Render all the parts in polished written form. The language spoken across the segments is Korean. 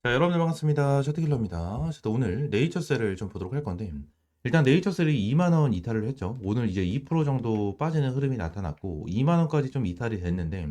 자, 여러분들 반갑습니다. 셔틀킬러입니다. 저도 오늘 네이처셀을 좀 보도록 할 건데, 일단 네이처셀이 2만원 이탈을 했죠. 오늘 이제 2% 정도 빠지는 흐름이 나타났고, 2만원까지 좀 이탈이 됐는데,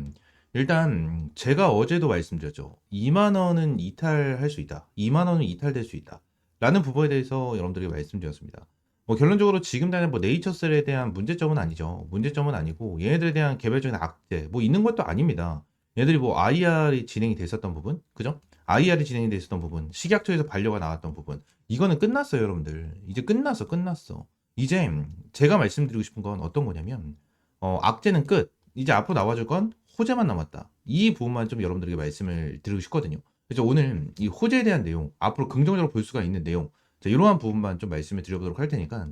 일단 제가 어제도 말씀드렸죠. 2만원은 이탈할 수 있다. 2만원은 이탈될 수 있다. 라는 부분에 대해서 여러분들에게 말씀드렸습니다. 뭐 결론적으로 지금 당장 뭐 네이처셀에 대한 문제점은 아니죠. 문제점은 아니고, 얘네들에 대한 개별적인 악재, 뭐 있는 것도 아닙니다. 얘들이 뭐 IR이 진행이 됐었던 부분, 그죠? IR이 진행이 됐었던 부분, 식약처에서 반려가 나왔던 부분, 이거는 끝났어요, 여러분들. 이제 끝났어. 이제 제가 말씀드리고 싶은 건 어떤 거냐면, 악재는 끝. 이제 앞으로 나와줄 건 호재만 남았다. 이 부분만 좀 여러분들에게 말씀을 드리고 싶거든요. 그래서 오늘 이 호재에 대한 내용, 앞으로 긍정적으로 볼 수가 있는 내용, 자, 이러한 부분만 좀 말씀을 드려보도록 할 테니까,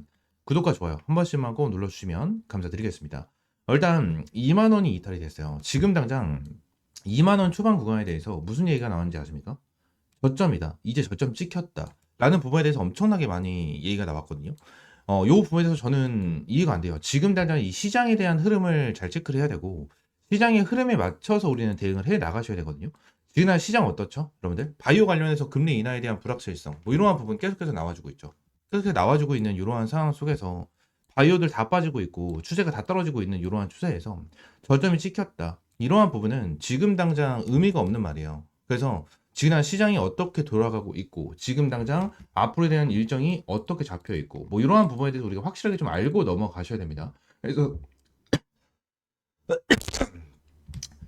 구독과 좋아요 한 번씩만 꼭 눌러주시면 감사드리겠습니다. 일단 2만 원이 이탈이 됐어요. 지금 당장 2만 원 초반 구간에 대해서 무슨 얘기가 나왔는지 아십니까? 저점이다. 이제 저점 찍혔다. 라는 부분에 대해서 엄청나게 많이 얘기가 나왔거든요. 요 부분에 대해서 저는 이해가 안 돼요. 지금 당장 이 시장에 대한 흐름을 잘 체크를 해야 되고, 시장의 흐름에 맞춰서 우리는 대응을 해 나가셔야 되거든요. 지금 시장 어떻죠? 여러분들? 바이오 관련해서 금리 인하에 대한 불확실성, 뭐 이러한 부분 계속해서 나와주고 있죠. 계속해서 나와주고 있는 이러한 상황 속에서 바이오들 다 빠지고 있고, 추세가 다 떨어지고 있는 이러한 추세에서 저점이 찍혔다. 이러한 부분은 지금 당장 의미가 없는 말이에요. 그래서 지금 시장이 어떻게 돌아가고 있고, 지금 당장 앞으로에 대한 일정이 어떻게 잡혀 있고, 뭐 이러한 부분에 대해서 우리가 확실하게 좀 알고 넘어가셔야 됩니다. 그래서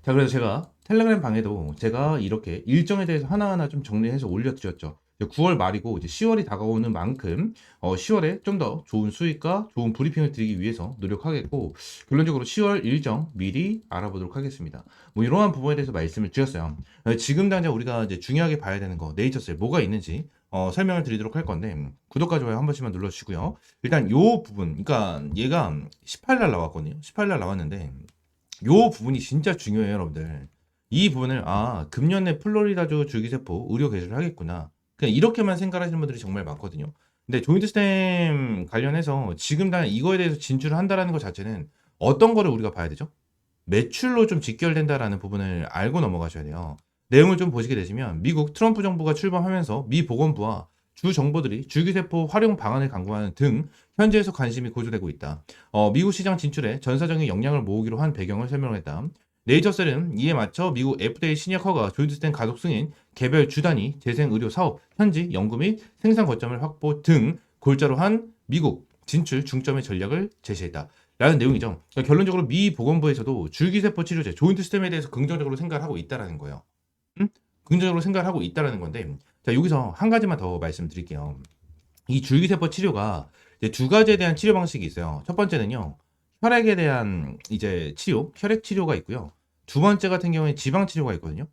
자, 그래서 제가 텔레그램 방에도 제가 이렇게 일정에 대해서 하나하나 좀 정리해서 올려드렸죠. 9월 말이고 이제 10월이 다가오는 만큼 10월에 좀 더 좋은 수익과 좋은 브리핑을 드리기 위해서 노력하겠고, 결론적으로 10월 일정 미리 알아보도록 하겠습니다. 뭐 이러한 부분에 대해서 말씀을 드렸어요. 지금 당장 우리가 이제 중요하게 봐야 되는 거 네이처셀 뭐가 있는지 설명을 드리도록 할 건데, 구독과 좋아요 한 번씩만 눌러주시고요. 일단 요 부분, 그러니까 얘가 18날 나왔거든요. 18날 나왔는데 요 부분이 진짜 중요해요, 여러분들. 이 부분을 금년에 플로리다주 줄기세포 의료 개설을 하겠구나. 그냥 이렇게만 생각하시는 분들이 정말 많거든요. 근데 조인트 스템 관련해서 지금 당 이거에 대해서 진출을 한다라는 것 자체는 어떤 거를 우리가 봐야 되죠? 매출로 좀 직결된다라는 부분을 알고 넘어가셔야 돼요. 내용을 좀 보시게 되시면 미국 트럼프 정부가 출범하면서 미 보건부와 주 정부들이 줄기세포 활용 방안을 강구하는 등 현지에서 관심이 고조되고 있다. 미국 시장 진출에 전사적인 역량을 모으기로 한 배경을 설명했다. 네이처셀은 이에 맞춰 미국 FDA 신약 허가 조인트스템 가속 승인, 개별 주단위 재생 의료 사업, 현지 연구 및 생산 거점을 확보 등 골자로 한 미국 진출 중점의 전략을 제시했다. 라는 내용이죠. 그러니까 결론적으로 미 보건부에서도 줄기세포 치료제 조인트 스템에 대해서 긍정적으로 생각을 하고 있다라는 거예요. 음? 긍정적으로 생각을 하고 있다라는 건데, 자, 여기서 한 가지만 더 말씀드릴게요. 이 줄기세포 치료가 이제 두 가지에 대한 치료 방식이 있어요. 첫 번째는요, 혈액에 대한 이제 치료, 혈액 치료가 있고요. 두 번째 같은 경우에 지방 치료가 있거든요.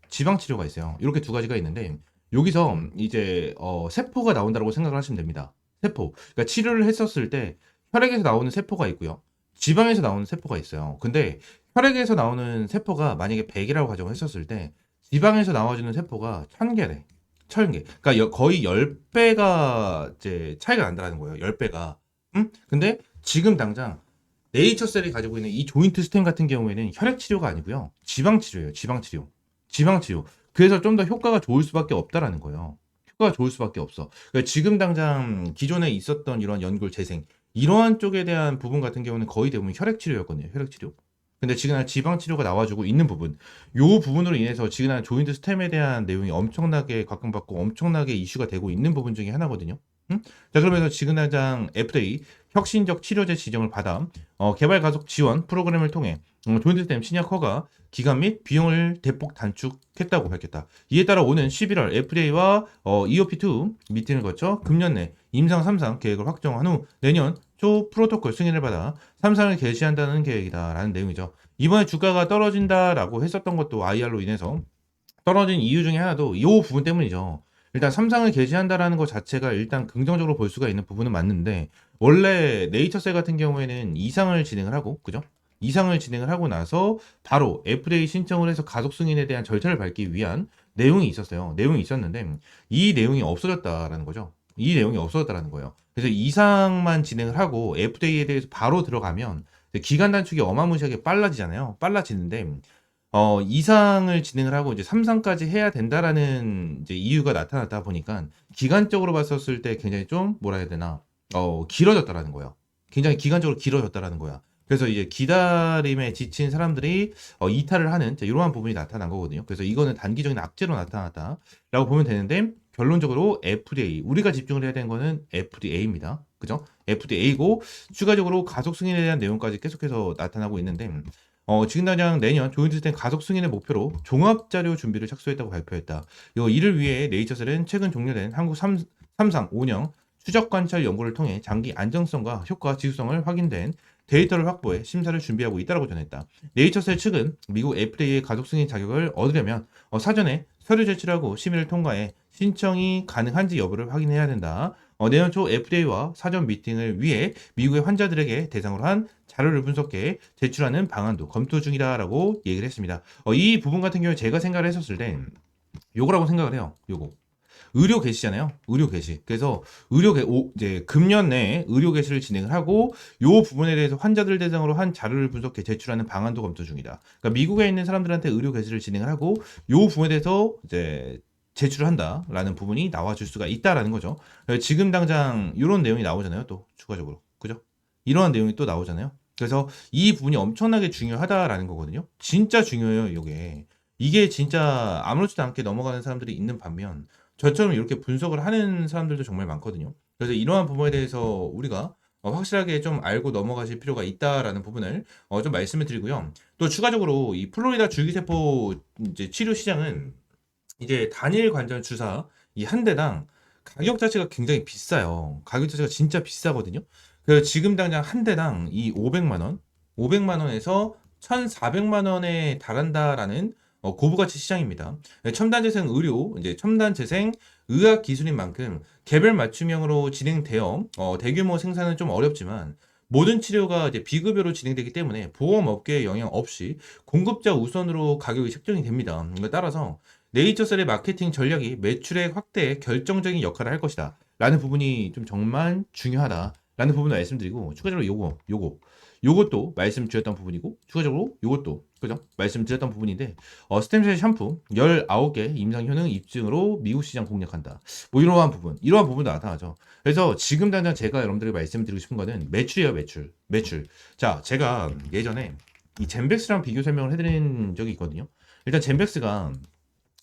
지방 치료가 있어요. 이렇게 두 가지가 있는데, 여기서 이제 세포가 나온다고 생각을 하시면 됩니다. 세포. 그러니까 치료를 했었을 때 혈액에서 나오는 세포가 있고요. 지방에서 나오는 세포가 있어요. 근데 혈액에서 나오는 세포가 만약에 100이라고 가정을 했었을 때 지방에서 나와주는 세포가 1000개래. 1000개. 그러니까 거의 10배가 이제 차이가 난다는 거예요. 10배가. 응? 근데 지금 당장 네이처셀이 가지고 있는 이 조인트 스템 같은 경우에는 혈액 치료가 아니고요. 지방 치료예요. 지방 치료. 지방 치료. 그래서 좀 더 효과가 좋을 수밖에 없다라는 거예요. 효과가 좋을 수밖에 없어. 그러니까 지금 당장 기존에 있었던 이런 연골 재생 이러한 쪽에 대한 부분 같은 경우는 거의 대부분 혈액 치료였거든요. 혈액 치료. 근데 지금 지방 치료가 나와주고 있는 부분, 요 부분으로 인해서 지금 조인트 스템에 대한 내용이 엄청나게 각광받고 엄청나게 이슈가 되고 있는 부분 중에 하나거든요. 응? 자, 그러면서 지금 당장 FDA 혁신적 치료제 지정을 받아 개발 가속 지원 프로그램을 통해 조인트 스템 신약 허가 기간 및 비용을 대폭 단축했다고 밝혔다. 이에 따라 오는 11월 FDA와 EOP2 미팅을 거쳐 금년 내 임상 3상 계획을 확정한 후 내년 초 프로토콜 승인을 받아 3상을 개시한다는 계획이다라는 내용이죠. 이번에 주가가 떨어진다라고 했었던 것도 IR로 인해서 떨어진 이유 중에 하나도 이 부분 때문이죠. 일단 3상을 개시한다라는 것 자체가 일단 긍정적으로 볼 수가 있는 부분은 맞는데, 원래 네이처셀 같은 경우에는 2상을 진행을 하고, 그죠? 2상을 진행을 하고 나서 바로 FDA 신청을 해서 가속 승인에 대한 절차를 밟기 위한 내용이 있었어요. 내용이 있었는데 이 내용이 없어졌다라는 거죠. 이 내용이 없어졌다라는 거예요. 그래서 2상만 진행을 하고 FDA에 대해서 바로 들어가면 기간 단축이 어마무시하게 빨라지잖아요. 빨라지는데 이상을 진행을 하고 이제 3상까지 해야 된다라는 이제 이유가 나타났다 보니까 기간적으로 봤었을 때 굉장히 좀 뭐라 해야 되나 길어졌다라는 거예요. 굉장히 기간적으로 길어졌다라는 거야. 그래서 이제 기다림에 지친 사람들이 이탈을 하는 이러한 부분이 나타난 거거든요. 그래서 이거는 단기적인 악재로 나타났다라고 보면 되는데 결론적으로 FDA 우리가 집중을 해야 되는 거는 FDA입니다. 그죠? FDA고 추가적으로 가속 승인에 대한 내용까지 계속해서 나타나고 있는데 지금 당장 내년 조인트스텐 가속 승인의 목표로 종합자료 준비를 착수했다고 발표했다. 이를 위해 네이처셀은 최근 종료된 한국 3상 5년 추적 관찰 연구를 통해 장기 안정성과 효과 지속성을 확인된 데이터를 확보해 심사를 준비하고 있다고 전했다. 네이처셀 측은 미국 FDA의 가속 승인 자격을 얻으려면 사전에 서류 제출하고 심의를 통과해 신청이 가능한지 여부를 확인해야 된다. 내년 초 FDA와 사전 미팅을 위해 미국의 환자들에게 대상으로 한 자료를 분석해 제출하는 방안도 검토 중이다라고 얘기를 했습니다. 이 부분 같은 경우에 제가 생각을 했었을 때 요거라고 생각을 해요. 요거. 의료 개시잖아요. 의료 개시. 그래서 이제 금년 내에 의료 개시를 진행을 하고 요 부분에 대해서 환자들 대상으로 한 자료를 분석해 제출하는 방안도 검토 중이다. 그러니까 미국에 있는 사람들한테 의료 개시를 진행을 하고 요 부분에 대해서 이제 제출을 한다라는 부분이 나와줄 수가 있다라는 거죠. 지금 당장 이런 내용이 나오잖아요. 또 추가적으로. 그죠? 이러한 내용이 또 나오잖아요. 그래서 이 부분이 엄청나게 중요하다라는 거거든요. 진짜 중요해요, 이게. 이게 진짜 아무렇지도 않게 넘어가는 사람들이 있는 반면 저처럼 이렇게 분석을 하는 사람들도 정말 많거든요. 그래서 이러한 부분에 대해서 우리가 확실하게 좀 알고 넘어가실 필요가 있다라는 부분을 좀 말씀을 드리고요. 또 추가적으로 이 플로리다 줄기세포 이제 치료 시장은 이제 단일 관절 주사 이 한 대당 가격 자체가 굉장히 비싸요. 가격 자체가 진짜 비싸거든요. 그래서 지금 당장 한 대당 이 500만 원, 500만 원에서 1,400만 원에 달한다라는 고부가치 시장입니다. 첨단 재생 의료, 이제 첨단 재생 의학 기술인 만큼 개별 맞춤형으로 진행되어 대규모 생산은 좀 어렵지만 모든 치료가 이제 비급여로 진행되기 때문에 보험 업계에 영향 없이 공급자 우선으로 가격이 책정이 됩니다. 따라서 네이처셀의 마케팅 전략이 매출액 확대에 결정적인 역할을 할 것이다. 라는 부분이 좀 정말 중요하다. 라는 부분을 말씀드리고 추가적으로 요것도 말씀드렸던 부분이고 추가적으로 요것도 그죠? 말씀드렸던 부분인데 스템셀 샴푸 19개 임상 효능 입증으로 미국 시장 공략한다. 뭐 이러한 부분도 나타나죠. 그래서 지금 당장 제가 여러분들에게 말씀드리고 싶은 거는 매출이에요, 매출. 자, 제가 예전에 이 젠백스랑 비교 설명을 해드린 적이 있거든요. 일단 젠백스가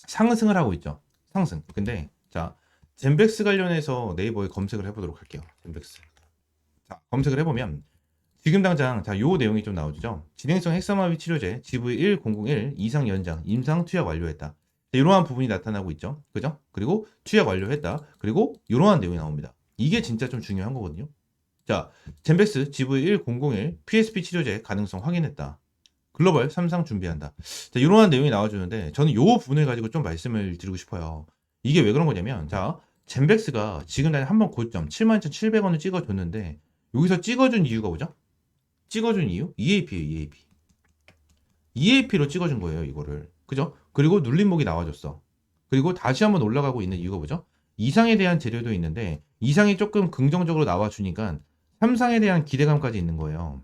상승을 하고 있죠. 상승. 근데 자, 젠백스 관련해서 네이버에 검색을 해보도록 할게요. 젠백스. 자, 검색을 해보면 지금 당장 요 내용이 좀 나오죠. 진행성 핵산마비 치료제 GV1001 이상 연장 임상 투약 완료했다. 이러한 부분이 나타나고 있죠. 그죠? 그리고 투약 완료했다. 그리고 이러한 내용이 나옵니다. 이게 진짜 좀 중요한 거거든요. 자, 젠백스 GV1001 PSP 치료제 가능성 확인했다. 글로벌 3상 준비한다. 자, 이러한 내용이 나와주는데 저는 요 부분을 가지고 좀 말씀을 드리고 싶어요. 이게 왜 그런 거냐면 자, 젠백스가 지금 한번 고점 72,700원을 찍어줬는데 여기서 찍어준 이유가 뭐죠? 찍어준 이유? EAP예요, EAP. EAP로 찍어준 거예요, 이거를. 그죠? 그리고 눌림목이 나와줬어. 그리고 다시 한번 올라가고 있는 이유가 뭐죠? 이상에 대한 재료도 있는데 이상이 조금 긍정적으로 나와주니까 3상에 대한 기대감까지 있는 거예요.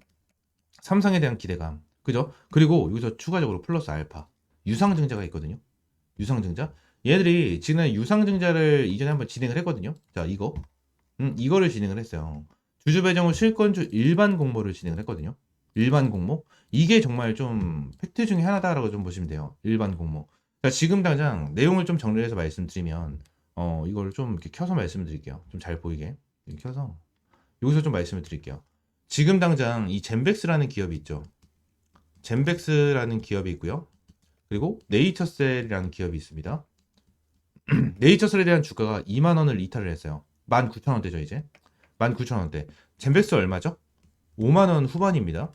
3상에 대한 기대감. 그죠? 그리고 여기서 추가적으로 플러스 알파. 유상증자가 있거든요. 유상증자. 얘들이 지금 유상증자를 이전에 한번 진행을 했거든요. 자, 이거를 진행을 했어요. 주주 배정 후 실권주 일반 공모를 진행을 했거든요. 일반 공모. 이게 정말 좀 팩트 중에 하나다라고 좀 보시면 돼요. 일반 공모. 자, 지금 당장 내용을 좀 정리해서 말씀드리면 이걸 좀 이렇게 켜서 말씀드릴게요. 좀 잘 보이게. 이렇게 켜서 여기서 좀 말씀을 드릴게요. 지금 당장 이 젠백스라는 기업이 있죠. 젠백스라는 기업이 있고요. 그리고 네이처셀이라는 기업이 있습니다. 네이처셀에 대한 주가가 2만 원을 이탈을 했어요. 19,000원대죠, 이제. 19,000원대. 젠백스 얼마죠? 5만 원 후반입니다.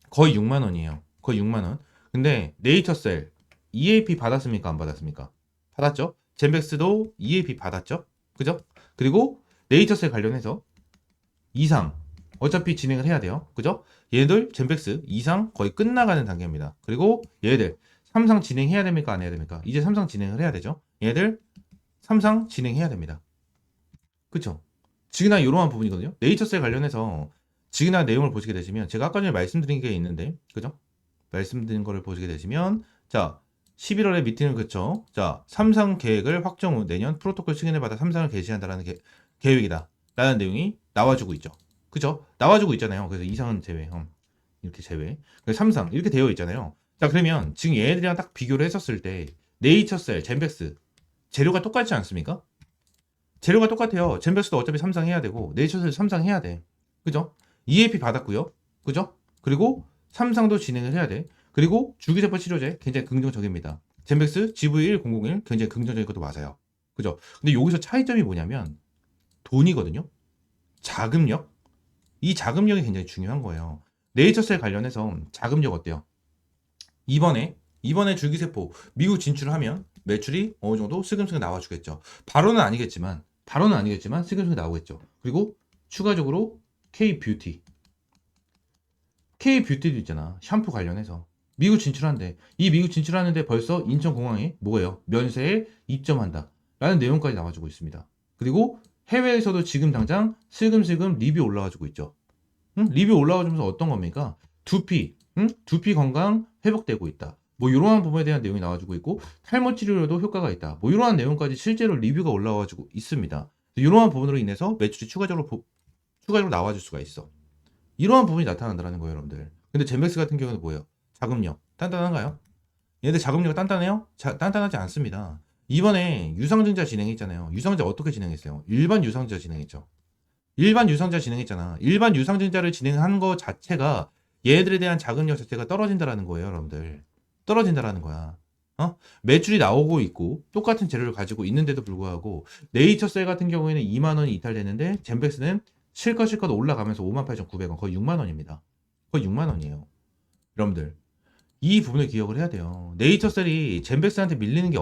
거의 6만 원이에요. 거의 6만 원. 근데 네이처셀 EAP 받았습니까? 안 받았습니까? 받았죠? 젠백스도 EAP 받았죠? 그죠? 그리고 네이처셀 관련해서 이상 어차피 진행을 해야 돼요. 그죠? 얘들 젠백스 이상 거의 끝나가는 단계입니다. 그리고 얘들 3상 진행해야 됩니까? 안 해야 됩니까? 이제 3상 진행을 해야 되죠. 얘들 3상 진행해야 됩니다. 그쵸? 지그나 이러한 부분이거든요. 네이처셀 관련해서 지그나 내용을 보시게 되시면 제가 아까 전에 말씀드린 게 있는데 그죠? 말씀드린 거를 보시게 되시면 자 11월에 미팅을 그쳐 자 삼상 계획을 확정 후 내년 프로토콜 승인을 받아 삼상을 개시한다라는 계획이다 라는 내용이 나와주고 있죠. 그죠? 나와주고 있잖아요. 그래서 이상은 제외 이렇게 제외 그래서 삼상 이렇게 되어 있잖아요. 자 그러면 지금 얘네들이랑 딱 비교를 했었을 때 네이처셀, 젠백스 재료가 똑같지 않습니까? 재료가 똑같아요. 젠백스도 어차피 삼상 해야 되고 네이처셀 삼상 해야 돼. 그죠? EAP 받았고요. 그죠? 그리고 삼상도 진행을 해야 돼. 그리고 줄기세포 치료제 굉장히 긍정적입니다. 젠백스 GV1001 굉장히 긍정적인 것도 맞아요. 그죠? 근데 여기서 차이점이 뭐냐면 돈이거든요. 자금력. 이 자금력이 굉장히 중요한 거예요. 네이처셀 관련해서 자금력 어때요? 이번에 줄기세포 미국 진출하면 매출이 어느 정도 슬금슬금 나와주겠죠. 바로는 아니겠지만 슬금슬금 나오겠죠. 그리고 추가적으로 K뷰티도 있잖아. 샴푸 관련해서 미국 진출한대. 이 미국 진출하는데 벌써 인천공항에 뭐예요? 면세에 입점한다 라는 내용까지 나와주고 있습니다. 그리고 해외에서도 지금 당장 슬금슬금 리뷰 올라와주고 있죠. 리뷰 올라와주면서 어떤 겁니까? 두피 건강 회복되고 있다. 뭐 이러한 부분에 대한 내용이 나와주고 있고 탈모 치료에도 효과가 있다. 뭐 이러한 내용까지 실제로 리뷰가 올라와주고 있습니다. 이러한 부분으로 인해서 매출이 추가적으로 나와줄 수가 있어. 이러한 부분이 나타난다는 거예요, 여러분들. 근데 젠백스 같은 경우는 뭐예요? 자금력 단단한가요? 얘네들 자금력 단단해요? 단단하지 않습니다. 이번에 유상증자 진행했잖아요. 유상증자 어떻게 진행했어요? 일반 유상증자 진행했죠. 일반 유상증자 진행했잖아. 일반 유상증자를 진행한 거 자체가 얘들에 대한 자금력 자체가 떨어진다라는 거예요, 여러분들. 떨어진다라는 거야. 매출이 나오고 있고 똑같은 재료를 가지고 있는데도 불구하고 네이처셀 같은 경우에는 2만 원이 이탈되는데 젠백스는 실컷 올라가면서 58,900원 거의 6만 원입니다. 거의 6만 원이에요. 여러분들 이 부분을 기억을 해야 돼요. 네이처셀이 젠백스한테 밀리는 게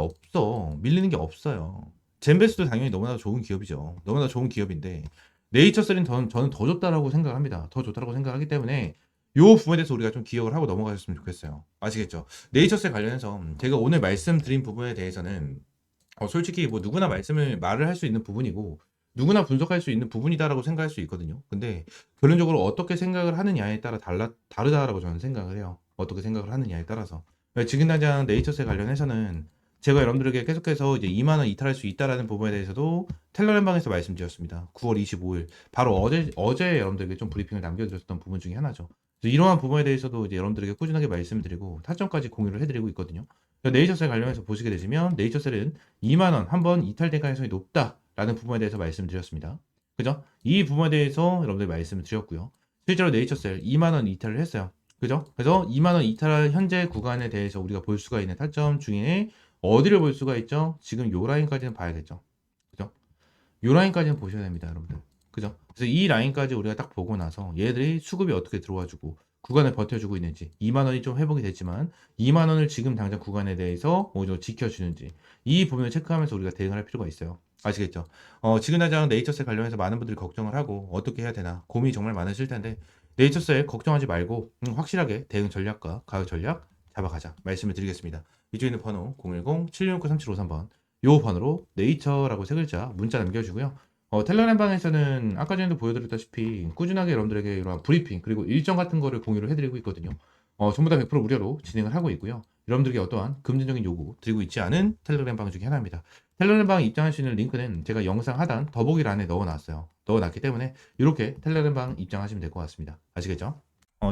없어요. 젠백스도 당연히 너무나 좋은 기업이죠. 너무나 좋은 기업인데 네이처셀은 저는 더 좋다라고 생각합니다. 더 좋다라고 생각하기 때문에 이 부분에 대해서 우리가 좀 기억을 하고 넘어가셨으면 좋겠어요. 아시겠죠? 네이처셀 관련해서 제가 오늘 말씀드린 부분에 대해서는 솔직히 뭐 누구나 말을 할 수 있는 부분이고 누구나 분석할 수 있는 부분이다라고 생각할 수 있거든요. 근데 결론적으로 어떻게 생각을 하느냐에 따라 다르다라고 저는 생각을 해요. 어떻게 생각을 하느냐에 따라서. 지금 당장 네이처셀 관련해서는 제가 여러분들에게 계속해서 이제 2만 원 이탈할 수 있다라는 부분에 대해서도 텔레그램방에서 말씀드렸습니다. 9월 25일 바로 어제 여러분들에게 좀 브리핑을 남겨드렸던 부분 중에 하나죠. 그래서 이러한 부분에 대해서도 이제 여러분들에게 꾸준하게 말씀드리고 타점까지 공유를 해드리고 있거든요. 네이처셀 관련해서 보시게 되시면 네이처셀은 2만 원 한번 이탈될 가능성이 높다라는 부분에 대해서 말씀드렸습니다. 그죠? 이 부분에 대해서 여러분들 말씀을 드렸고요. 실제로 네이처셀 2만 원 이탈을 했어요. 그죠? 그래서 2만 원 이탈 현재 구간에 대해서 우리가 볼 수가 있는 타점 중에 어디를 볼 수가 있죠? 지금 요 라인까지는 봐야겠죠. 그죠? 요 라인까지는 보셔야 됩니다, 여러분들. 그죠? 그래서 이 라인까지 우리가 딱 보고 나서 얘들이 수급이 어떻게 들어와주고 구간을 버텨주고 있는지 2만 원이 좀 회복이 됐지만 2만 원을 지금 당장 구간에 대해서 어느 정도 지켜주는지 이 부분을 체크하면서 우리가 대응할 필요가 있어요. 아시겠죠? 지금 당장 네이처셀 관련해서 많은 분들이 걱정을 하고 어떻게 해야 되나 고민이 정말 많으실 텐데 네이처셀 걱정하지 말고 확실하게 대응 전략과 가격 전략 잡아가자 말씀을 드리겠습니다. 이쪽에 있는 번호 010-7669-3753번 요 번호로 네이처라고 세 글자 문자 남겨주고요. 텔레그램 방에서는 아까 전에도 보여드렸다시피 꾸준하게 여러분들에게 이런 브리핑 그리고 일정 같은 거를 공유를 해드리고 있거든요. 전부 다 100% 무료로 진행을 하고 있고요. 여러분들에게 어떠한 금전적인 요구 드리고 있지 않은 텔레그램 방 중에 하나입니다. 텔레그램 방 입장할 수 있는 링크는 제가 영상 하단 더보기란에 넣어놨어요. 넣어놨기 때문에 이렇게 텔레그램 방 입장하시면 될 것 같습니다. 아시겠죠?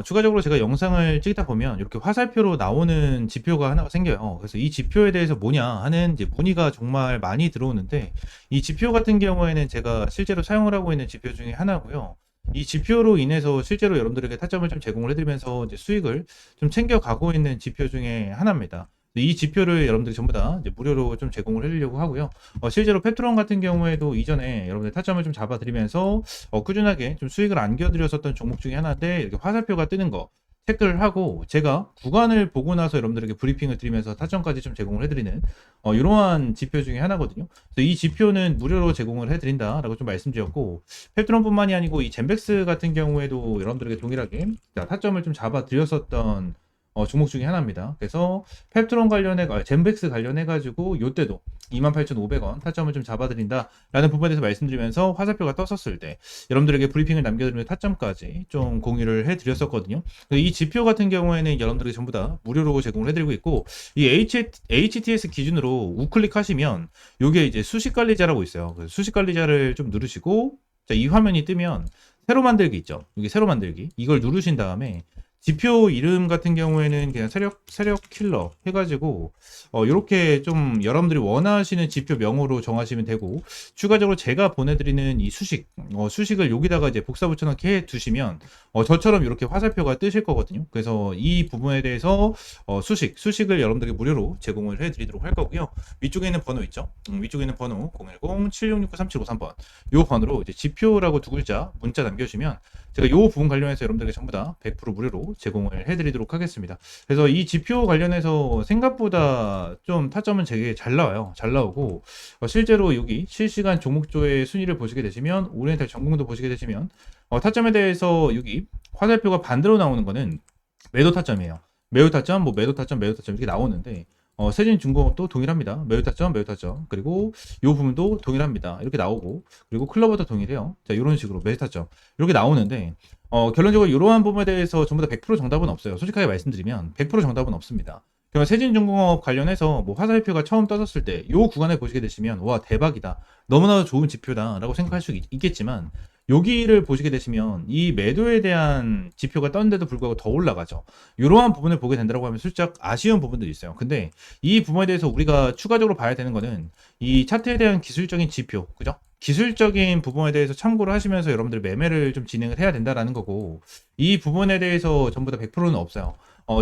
추가적으로 제가 영상을 찍다 보면 이렇게 화살표로 나오는 지표가 하나가 생겨요. 그래서 이 지표에 대해서 뭐냐 하는 이제 문의가 정말 많이 들어오는데 이 지표 같은 경우에는 제가 실제로 사용을 하고 있는 지표 중에 하나고요. 이 지표로 인해서 실제로 여러분들에게 타점을 좀 제공을 해드리면서 이제 수익을 좀 챙겨가고 있는 지표 중에 하나입니다. 이 지표를 여러분들이 전부 다 이제 무료로 좀 제공을 해드리려고 하고요. 실제로 페트론 같은 경우에도 이전에 여러분들 타점을 좀 잡아드리면서 꾸준하게 좀 수익을 안겨드렸었던 종목 중에 하나인데 이렇게 화살표가 뜨는 거 체크를 하고 제가 구간을 보고 나서 여러분들에게 브리핑을 드리면서 타점까지 좀 제공을 해드리는 이러한 지표 중에 하나거든요. 그래서 이 지표는 무료로 제공을 해드린다라고 좀 말씀드렸고 페트론뿐만이 아니고 이 젠백스 같은 경우에도 여러분들에게 동일하게 타점을 좀 잡아드렸었던 종목 중에 하나입니다. 그래서 펩트론 젠백스 관련해가지고 요때도 28,500원 타점을 좀 잡아드린다라는 부분에 대해서 말씀드리면서 화살표가 떴었을 때 여러분들에게 브리핑을 남겨드리는 타점까지 좀 공유를 해드렸었거든요. 이 지표 같은 경우에는 여러분들에게 전부 다 무료로 제공을 해드리고 있고, 이 HTS 기준으로 우클릭 하시면 요게 이제 수식 관리자라고 있어요. 그래서 수식 관리자를 좀 누르시고, 자, 이 화면이 뜨면 새로 만들기 있죠. 여기 새로 만들기. 이걸 누르신 다음에 지표 이름 같은 경우에는 그냥 세력 킬러 해가지고 이렇게 좀 여러분들이 원하시는 지표 명으로 정하시면 되고, 추가적으로 제가 보내드리는 이 수식을 여기다가 이제 복사 붙여넣기 해 두시면 저처럼 이렇게 화살표가 뜨실 거거든요. 그래서 이 부분에 대해서 수식을 여러분들에게 무료로 제공을 해드리도록 할 거고요. 위쪽에 있는 번호 있죠. 위쪽에 있는 번호 010-7669-3753번 요 번호로 이제 지표라고 두 글자 문자 남겨주시면 제가 이 부분 관련해서 여러분들에게 전부 다 100% 무료로 제공을 해드리도록 하겠습니다. 그래서 이 지표 관련해서 생각보다 좀 타점은 되게 잘 나와요. 잘 나오고 실제로 여기 실시간 종목조의 순위를 보시게 되시면, 오리엔탈 전공도 보시게 되시면 타점에 대해서 여기 화살표가 반대로 나오는 거는 매도 타점이에요. 매우 타점, 매도 타점, 매도 타점 이렇게 나오는데 세진중공업도 동일합니다. 매우 타점, 매우 타점. 그리고 이 부분도 동일합니다. 이렇게 나오고, 그리고 클로버도 동일해요. 자, 이런 식으로 매수 타점 이렇게 나오는데 결론적으로 이러한 부분에 대해서 전부 다 100% 정답은 없어요. 솔직하게 말씀드리면 100% 정답은 없습니다. 그러면 세진중공업 관련해서 화살표가 처음 떠졌을 때 이 구간에 보시게 되시면 와, 대박이다, 너무나도 좋은 지표다라고 생각할 수 있겠지만, 여기를 보시게 되시면 이 매도에 대한 지표가 떴는데도 불구하고 더 올라가죠. 이러한 부분을 보게 된다고 하면 살짝 아쉬운 부분들이 있어요. 근데 이 부분에 대해서 우리가 추가적으로 봐야 되는 거는 이 차트에 대한 기술적인 지표, 그죠? 기술적인 부분에 대해서 참고를 하시면서 여러분들 매매를 좀 진행을 해야 된다라는 거고, 이 부분에 대해서 전부 다 100%는 없어요.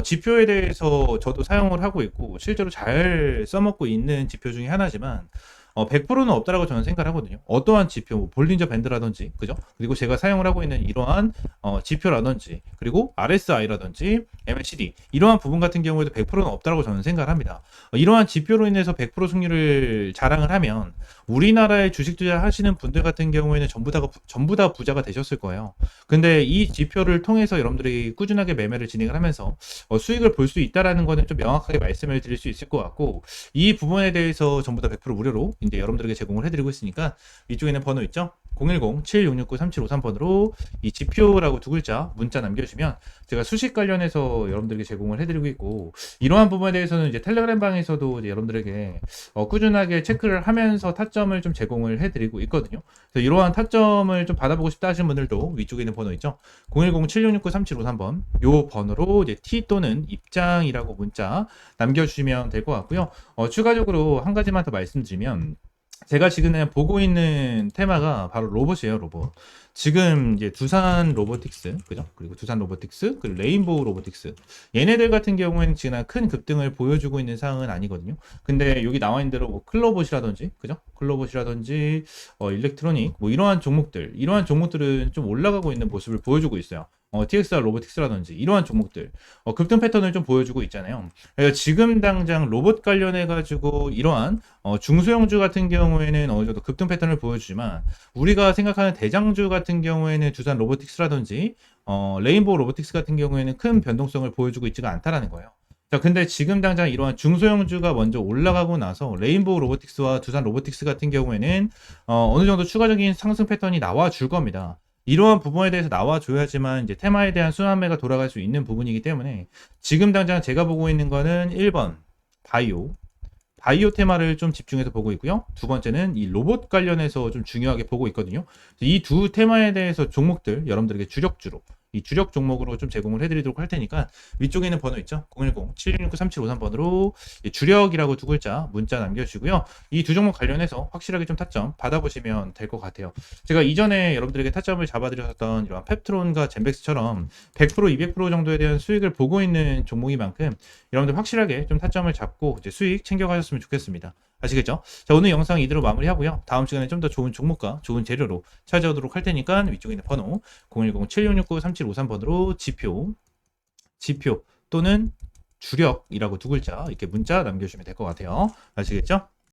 지표에 대해서 저도 사용을 하고 있고 실제로 잘 써먹고 있는 지표 중에 하나지만 100%는 없다라고 저는 생각을 하거든요. 어떠한 지표, 볼린저 밴드라든지, 그죠? 그리고 제가 사용을 하고 있는 이러한 지표라든지, 그리고 RSI라든지, MACD 이러한 부분 같은 경우에도 100%는 없다라고 저는 생각을 합니다. 이러한 지표로 인해서 100% 승률을 자랑을 하면 우리나라에 주식 투자하시는 분들 같은 경우에는 전부 다 부자가 되셨을 거예요. 근데 이 지표를 통해서 여러분들이 꾸준하게 매매를 진행을 하면서 수익을 볼 수 있다라는 거는 좀 명확하게 말씀을 드릴 수 있을 것 같고, 이 부분에 대해서 전부 다 100% 무료로 이제 여러분들에게 제공을 해드리고 있으니까 위쪽에 있는 번호 있죠? 010-7669-3753번으로 이 지표라고 두 글자 문자 남겨주시면 제가 수식 관련해서 여러분들에게 제공을 해드리고 있고, 이러한 부분에 대해서는 이제 텔레그램 방에서도 이제 여러분들에게 꾸준하게 체크를 하면서 타점을 좀 제공을 해드리고 있거든요. 그래서 이러한 타점을 좀 받아보고 싶다 하시는 분들도 위쪽에 있는 번호 있죠? 010-7669-3753번 요 번호로 이제 T 또는 입장이라고 문자 남겨주시면 될 것 같고요. 추가적으로 한 가지만 더 말씀드리면, 제가 지금 보고 있는 테마가 바로 로봇이에요, 로봇. 지금 이제 두산 로보틱스, 그죠? 그리고 두산 로보틱스, 그리고 레인보우 로보틱스. 얘네들 같은 경우에는 지금 큰 급등을 보여주고 있는 상황은 아니거든요. 근데 여기 나와 있는 대로 클로봇이라든지, 그죠? 클로봇이라든지, 일렉트로닉, 이러한 종목들은 좀 올라가고 있는 모습을 보여주고 있어요. TXR 로보틱스라든지 이러한 종목들 급등 패턴을 좀 보여주고 있잖아요. 그래서 지금 당장 로봇 관련해가지고 이러한 중소형주 같은 경우에는 어느 정도 급등 패턴을 보여주지만, 우리가 생각하는 대장주 같은 경우에는 두산 로보틱스라든지 레인보우 로보틱스 같은 경우에는 큰 변동성을 보여주고 있지가 않다라는 거예요. 자, 근데 지금 당장 이러한 중소형주가 먼저 올라가고 나서 레인보우 로보틱스와 두산 로보틱스 같은 경우에는 어느 정도 추가적인 상승 패턴이 나와 줄 겁니다. 이러한 부분에 대해서 나와줘야지만 이제 테마에 대한 순환매가 돌아갈 수 있는 부분이기 때문에, 지금 당장 제가 보고 있는 거는 1번 바이오 테마를 좀 집중해서 보고 있고요. 두 번째는 이 로봇 관련해서 좀 중요하게 보고 있거든요. 이 두 테마에 대해서 종목들 여러분들에게 주력주로, 이 주력 종목으로 좀 제공을 해드리도록 할 테니까 위쪽에 있는 번호 있죠? 010-7669-3753번으로 주력이라고 두 글자 문자 남겨주시고요. 이 두 종목 관련해서 확실하게 좀 타점 받아보시면 될 것 같아요. 제가 이전에 여러분들에게 타점을 잡아드렸던 이런 펩트론과 젠백스처럼 100%, 200% 정도에 대한 수익을 보고 있는 종목인 만큼 여러분들 확실하게 좀 타점을 잡고 이제 수익 챙겨가셨으면 좋겠습니다. 아시겠죠? 자, 오늘 영상 이대로 마무리하고요. 다음 시간에 좀 더 좋은 종목과 좋은 재료로 찾아오도록 할 테니까 위쪽에 있는 번호 010-7669-3753번으로 지표 또는 주력이라고 두 글자 이렇게 문자 남겨주시면 될 것 같아요. 아시겠죠?